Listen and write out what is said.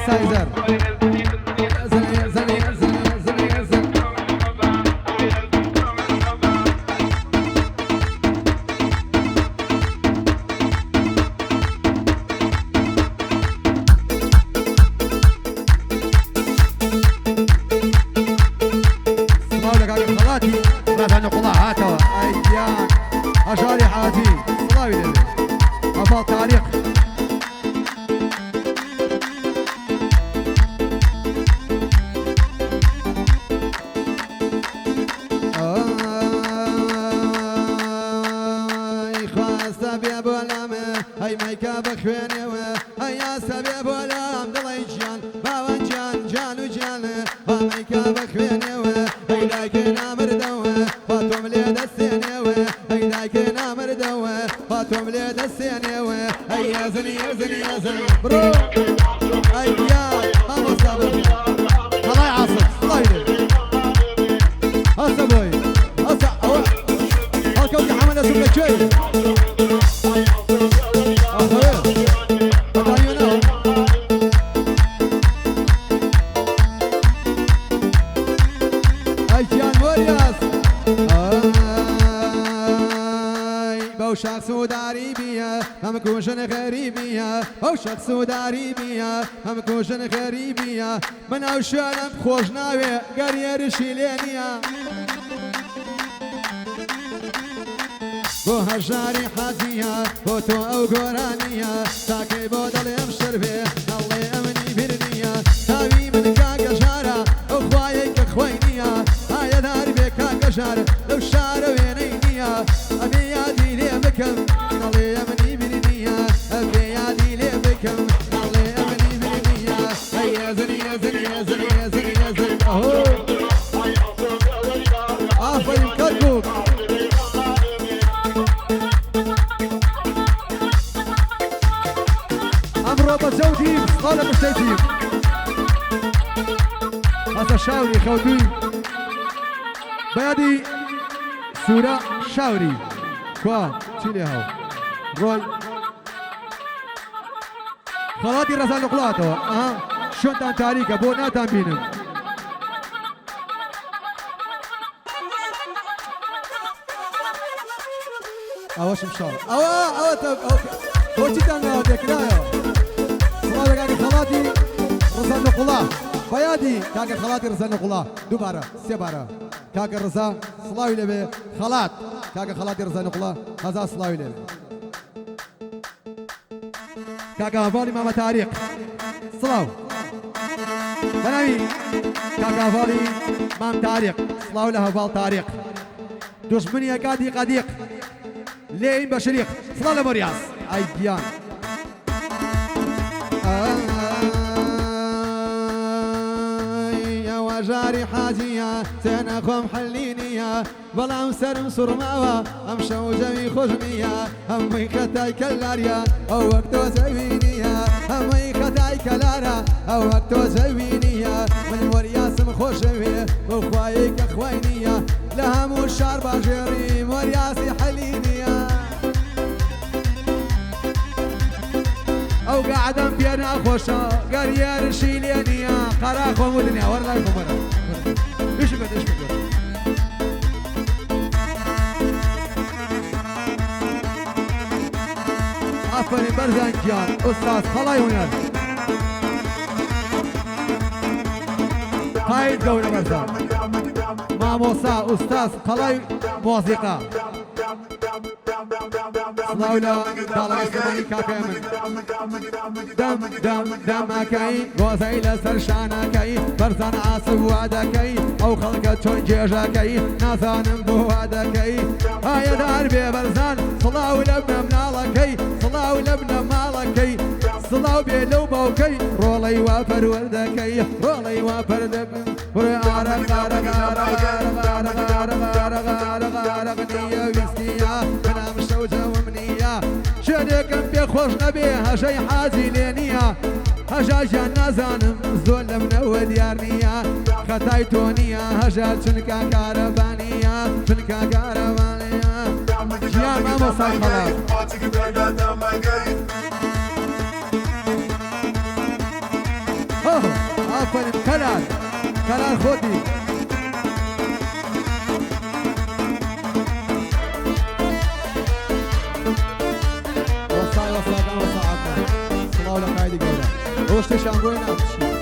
سايزر شخص داريبيا هم كوشن غريبيا من اوشانم خوش ناوي قرير شيلينيا بو هجاري حازيا بو تو او قرانيا ساكي بو دل يمشر بي الله امني برنيا تاوي من كاكا شارع اخوايك اخوينيا هاي دار بي كاكا شارع لو شارع وينينيا ابي يادي لي بكم الله امني برنيا ابي يادي لي بكم قال مستجيب هذا شاوري خوتي بيادي سورة شاوري كوا تشيلي هاو روي خلاتي رسال نقلاته شون تان تاريكا بونا تان بينم اواش مشار اوا توكي تان هاودك لا خلاتي رزان نقلا بيادي كاك خلاتي رزان نقلا دوباره سيباره كاك رزا صلاوي لبي خلات كاك خلاتي رزان نقلا هذا صلاوي لبي كاك هفالي ماما تاريخ صلاو بناوي كاك هفالي مام تاريخ صلاو له هفال تاريخ دشمني قادي قديق لين بشريق صلاو لمرياس اي بيان جاري حاجية سنخم حلينيا بلام سرم صرماوة امشو جمي خجمية همي ختاي كلاريا او وقتو زوينيا همي ختاي كلارا او وقتو زوينيا من ورياسم خوشوي وخوايك اخوينيا لهم الشعر باجري ورياسي حلينيا او قاعدم بينا خوشا قرير شيلينيا قراخ ومدنيا ورلا يكمرا ايش بد عفري برزنجان استاذ خلاي هنا هاي الدولة برزان مع موسى استاذ خلاي موسيقى سڵاولا داڵی سەمانی کاکەی من دەم دەم دەمەکەی گۆزەی لەسەر شانەکەی بەرزان ئاسب وا دەکەی ئەو خەڵکە چۆن جێژەکەی نازانم بۆ وا دەکەی ئایەدار بێ بەرزان سڵاو لە بنە مناڵەکەی سڵاو لە بنە ماڵەکەی سڵاو بێ لەو باوکەی ڕۆڵەی وا پەروەردەکەی ڕۆڵەی وا پەردەبن بڕێ ئارەق نییە ویستیە منام شەوجەوم نییە شوێنێکم پێ خۆش نەبێ هەژەی حاجی لێ نییە هەژاژیان نازانم زۆر لە منەوە دیار نییە خەتای تۆ نییە هەژار چونکە کارەبانیە چونکە کارەبانیە ژیان مامۆسای خەڵات آفرین کەلار کەلار خۆتی وەسای وەسادان وەساعاتە سڵاو لە قایدی گەورە ئەوە شتێکیان بۆی نامچی